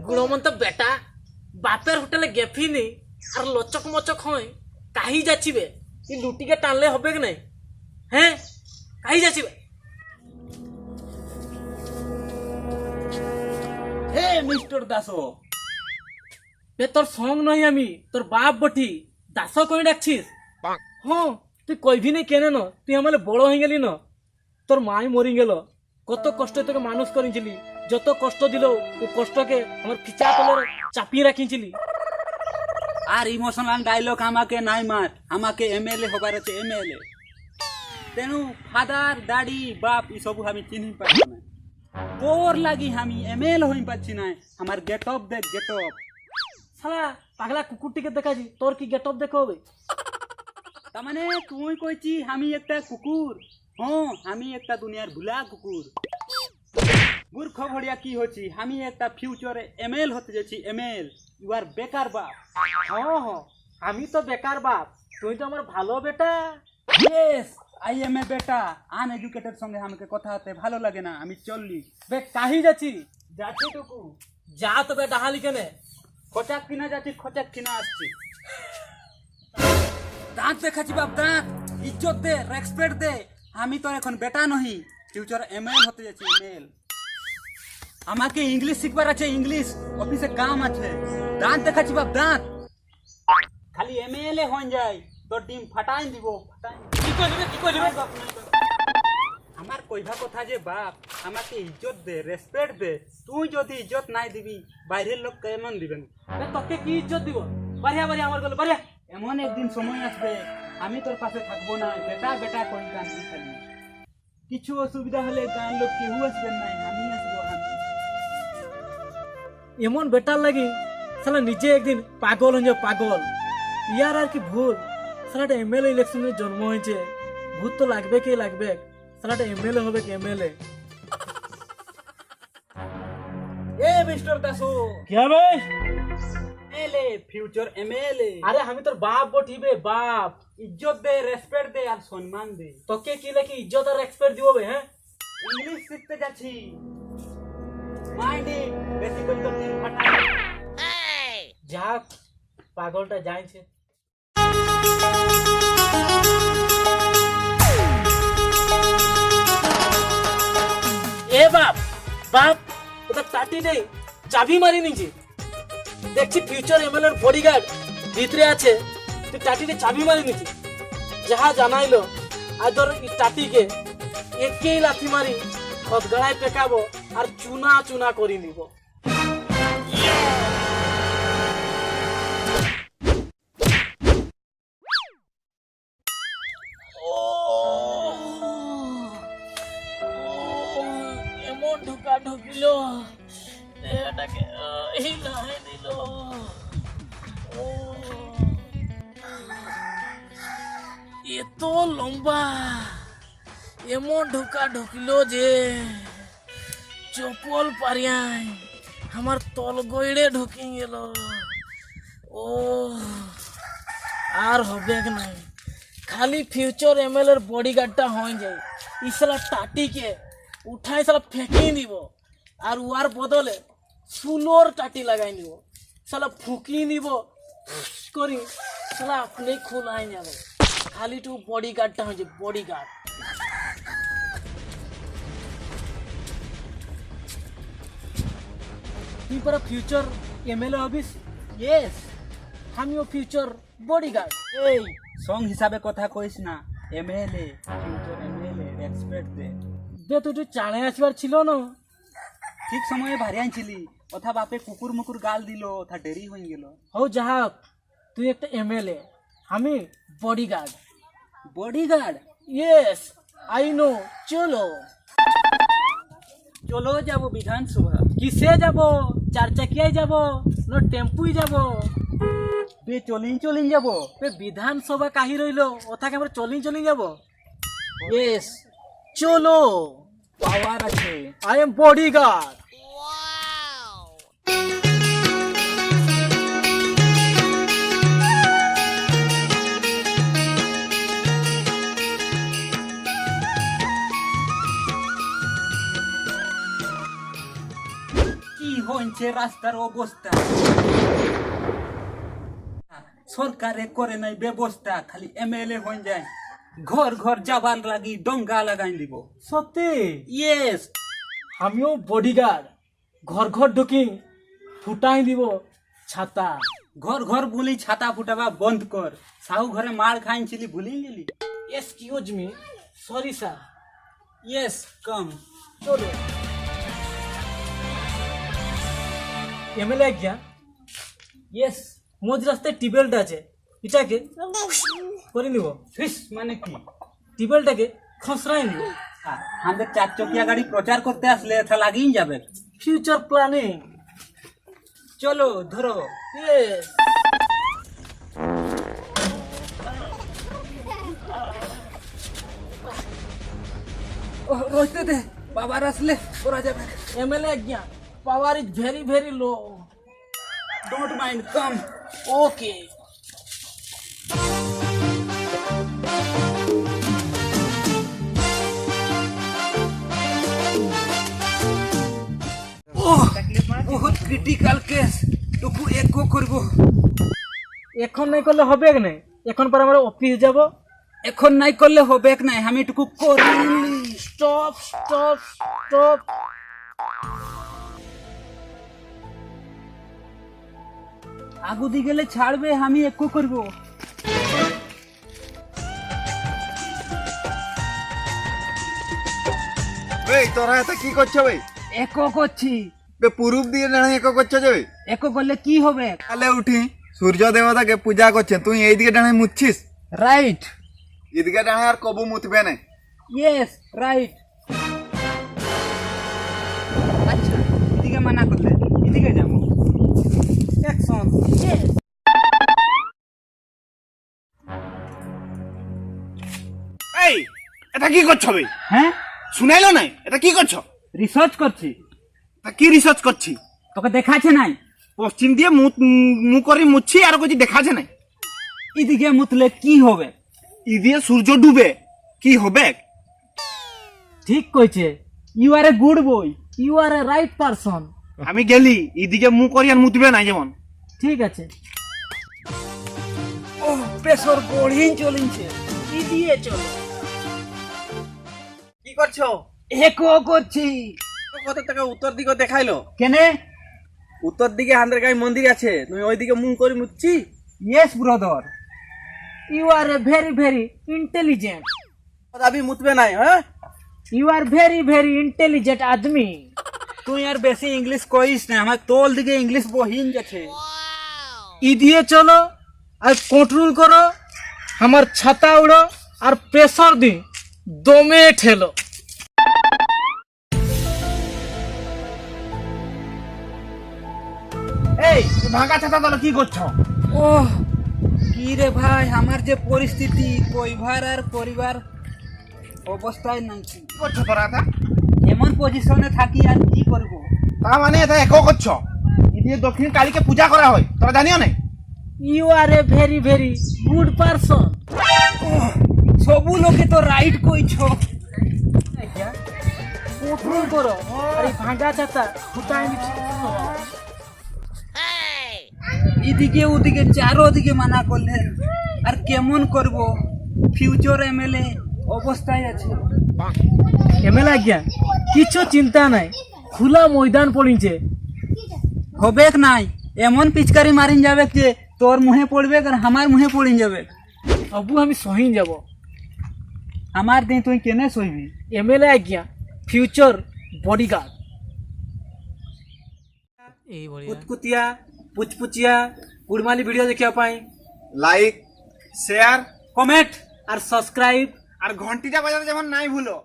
গুণমন্ত বেটা বাপের হোটেলে গেফিনি আর লচক মচক হয় কাহি যাচ্ছিবে এই লুটিকে টানলে হবে কি নাই? হ্যাঁ, কাহি যাচ্ছিবে। হে মিস্টার দাস, বে তোর সঙ্গ নই আমি, তোর বাপ বটি। দাস কই ডাকছিস? হ্যাঁ, তুই কইবি নাই কেন ন? তুই আমার বড় হয়ে গেলি ন। তোর মাই মরি গেল, কত কষ্ট তোকে মানুষ করেছিলি। যত কষ্ট দিল ও কষ্টকে আমার ফিচা তলে চাপিয়ে রাখিছিলি। আর ইমোশনাল ডায়লগ আমাকে নাই মার, আমাকে এমএলএ হবার আছে, এমএলএ। তেণু ফাদার দাডি বাপ এসবু আমি চিনি পারি না। তোর লাগি আমি এমএলএ হই পাচ্ছি না। আমার গেট অফ দেখ, গেট অফ। শালা পাগলা কুকুরটিকে দেখাছি, তোর কি গেট অফ দেখো হবে? তার মানে তুই কইছি আমি একটা কুকুর? হ্যাঁ, আমি একটা দুনিয়ার ভুলা কুকুর। মূর্খ ভড়িয়া কি হচ্ছি, আমি একটা ফিউচারে এমএল হতে যাচ্ছি, এমএল। ইউ আর বেকার বাপ। হ্যাঁ হ্যাঁ, আমি তো বেকার বাপ, তুই তো আমার ভালো বেটা। ইয়েস, আই এম এ বেটা। আনএডুকেটেড সঙ্গে আমাকে কথা হতে ভালো লাগে না, আমি চললি। বে কাহি যাচ্ছি? যাচ্ছি টুকু, যা তো বে ডাহালি কেনে। খোঁচাক কিনা যাচ্ছি, খোঁচাক কিনা আসছি। দাঁত দেখাচ্ছি বাপ, দাঁত। ইজ্জত দে, রেসপেক্ট দে। আমি তো এখন বেটা নহি, ফিউচার এমএল হতে যাচ্ছি, এমএল। আমাকে ইংলিশ শিখবার আছে, ইংলিশ। অফিসে কাম আছে। দাঁত দেখাচ্ছি বাপ, দাঁত। খালি এমএলএ হয়ে যায়, তোর ডিম ফাটাই দিব, ফাটাই। কি কইলি? কি কইলি? আমার কইভা কথা যে বাপ, আমাকে ইজ্জত দে, রেসপেক্ট দে। তুই যদি ইজ্জত নাই দিবি, বাইরের লোক কেমন দিবেন? বে তোকে কি ইজ্জত দিব? বাড়িয়া বাড়িয়া আমার গলে বাড়িয়া। এমন একদিন সময় আসবে, আমি তোর পাশে থাকবো না, বেটা বেটা কই কান্দি খালি। কিছু অসুবিধা হলে গান লোক কেউ আসবেন নাই, আমি আসবো, আমি। এমন বেটার লাগি শালা নিজে একদিন পাগল হয়ে যাও, পাগল। ইয়ার আর কি ভুল? শালাটা এমএলএ ইলেকশনে জন্ম হয়েছে, ভূত তো লাগবে কি লাগবে। শালাটা এমএলএ হবে কি এমএলএ? এ মিস্টার দাসু, কি হবে? MLA, future MLA. আরে আমি তোর বাপ বটিবে, বাপ। ইজ্জত দে, রেসপেক্ট দে আর সম্মান দে। তোকে কি লাগি ইজ্জত আর রেসপেক্ট দিব বে? হ্যাঁ, ইংলিশ শিখতে যাচ্ছি। মাইন্ডে বেশি করে তোর ডিম ফাটাই। যাক, পাগলটা যাইছে। এ বাপ, বাপ ওটা টাটি নেই, চাবি মারি নিচে। দেখছি ফিউচার এমএলএ এর বডিগার্ড ভিতরে আছে, তুই টাটিতে চাবি মারি নিচে। যাহা জানাইলো আর ধর এই টাটিকে একেই লাথি মারি খদগাড়ায় পেকাবো আর চুনা চুনা করে নিব। এমন ঢুকা ঢুকিল, এটাকে হিলাই দিল। এত লম্বা, এমন ঢুকা ঢুকিল যে চপল পারিয়াই আমার তল গইড়ে ঢুকি গেল। ও আর হবে নাই, খালি ফিউচার এমএলএ এর বডিগার্ডটা হয়ে যায়। ইসলা টাটিকে উঠাই সালা ফেঁকিয়ে দিব আর উয়ার বদলে সুলোর টাটি লাগাই নিব। সালা ফুকিয়ে নিব করি, সালা আপনি খুলাই যাবে। খালি টু বডিগার্ডটা হয়েছে, বডিগার্ড। তুই পরা ফিউচার এমএলএ হবিস? ইয়েস, আমিও ফিউচার বডিগার্ড। এই সং হিসাবে কথা কইস না, এমএলএ, ফিউচার এমএলএ, রেসপেক্ট দে। বে তুই তো চালে আসবার ছিল না? ঠিক সময়ে ভারি আনছিলি, কথা বাপে কুকুর মুকুর গাল দিল, ওথা দেরি হয়ে গেল। হও যাহা হোক, তুই একটা এমএলএ, আমি bodyguard. Bodyguard? Yes, I know. চলো চলো যাব বিধানসভা। কিসে যাব? চার চাকিয়ায় যাব না টেম্পুই যাব? বে চলিন চলিন যাব। বিধানসভা কাহি রইলো, ওথাকে আমরা চলিন চলিন যাব। ইয়েস, চলো। পাওয়ার আছে। I am bodyguard. কি হয়েছে রাস্তার অবস্থা, সরকারে করে নাই ব্যবস্থা, খালি এমএলএ হয়ে যায়, ঘর ঘর যাবার লাগি ডঙ্গা লাগাই দিব। সত্যি ইয়েস, আমিও বডিগার্ড, ঘর ঘর ঢুকি ফুটাই দিব ছাতা। ঘর ঘর বলি ছাতা ফুটাবা বন্ধ কর, সাহু ঘরে মার খাইছিলি ভুলি গেলি। Excuse me, sorry sir. Yes, come. চলো এমএলএ আজ্ঞা, ইয়েস, মোজ রাস্তায় টিবেলটা আছে, এটাকে করে নিব। ফিস মানে কি? টিবেলটাকে খসড়াই নিব। আমাদের 4 চকিয়া গাড়ি প্রচার করতে আসলে এটা লাগিয়ে যাবে। Future planning. চলো ধরো। ইয়েস। ও রইতে দে, বাবার আসলে করা যাবে। এমএলএ আজ্ঞা, power is very very low. Don't mind, come. Okay. বহুত ক্রিটিক্যাল কেস, টুকু একো করব। এখন নাই করলে হবে না, এখন পর আমরা অফিস যাব। এখন নাই করলে হবে নাই, আমি টুকু করি। Stop stop stop. আগুদি গেলে ছাড়বে, আমি একো করব। এই তোরা এটা কি করছো ভাই? একো করছি। পূর্ব দিয়ে না এক করছো যে একো করলে কি হবে? কালে উঠি সূর্য দেবতাকে পূজা করছে, তুই এইদিকে ডানে মুচ্ছিস, রাইট। এদিকে ডানে আর কবু মুতবে না। Yes, right. আচ্ছা, এদিকে মানা করলে এদিকে যাবো। অ্যাকশন। এই এটা কি করছো ভাই? হ্যাঁ, শুনাইলো নাই? এটা কি করছো? রিসার্চ করছি। তা কি রিসার্চ করছি? তোকে দেখাচ্ছে নাই? পশ্চিম দিয়ে মু করে মুচ্ছি আর কিছু দেখাছে নাই। এদিকে মুতলে কি হবে? ই দিয়ে সূর্য ডুবে কি হবে? ঠিক কইছে। You are a good boy, you are a right person. আমি গেলি এদিকে মু করি আর মুতবে না যেমন। ঠিক আছে। ও প্রেশার বড়িয়ে চলিছে। কি দিয়ে চলো। কি করছো? একো করছি। কত টাকা উত্তর দিকে দেখাইলো? কেনে? উত্তর দিকে হান্দের গায়ে মন্দির আছে, তুমি ওইদিকে মুখ করে মুচ্ছি। Yes brother. You are a very very intelligent. আমি মুতবে নাই। হ্যাঁ, you are very very intelligent আদমি। তুই আর বেশি ইংলিশ কইস না, আমার তোল দিকে ইংলিশ বহিন গেছে। ই দিয়ে চলো আর কন্ট্রোল করো, আমার ছাতা উড়ো আর প্রেসার দি দমে ঠেলো। এই ভাঙা ছাতা তাহলে কি করছো? ও কি রে ভাই, আমার যে পরিস্থিতি, পরিবার আর পরিবার অবস্থায় নাই। কি করছো তোরা এটা? এমন পজিশনে থাকি আর কি করব? তা মানে এটা একো করছো? এদিকে দক্ষিণ কালীকে পূজা করা হয়, তোরা জানিও না? You are a very very good person. সবু লোকে তো রাইট কইছ। কন্ট্রোল করো আর এই ভাঙা ছাতা ফুটাই নিচ্ছি। এদিকে ওদিকে চারোদিকে মানা করলেন, আর কেমন করব? ফিউচার এমএলএ অবস্থায় আছে। এমএলএ আজ্ঞা, কিছু চিন্তা নাই, খোলা ময়দান পড়িছে। হবে নাই, এমন পিচকারি মারিন যাবে যে তোর মুহে পড়বে আর আমার মুহে পড়িন যাবে। আবু আমি সহিন যাব। আমার দিন তুই কেনে সইবি? এমএলএ আজ্ঞা, ফিউচার বডিগার্ড। কুতকুতিয়া পুচপুচিয়া কুড়মালি ভিডিও দেখিয়া পাই লাইক শেয়ার কমেন্ট আর সাবস্ক্রাইব। আর ঘন্টিটা বাজাতে যেমন নাই ভুলো।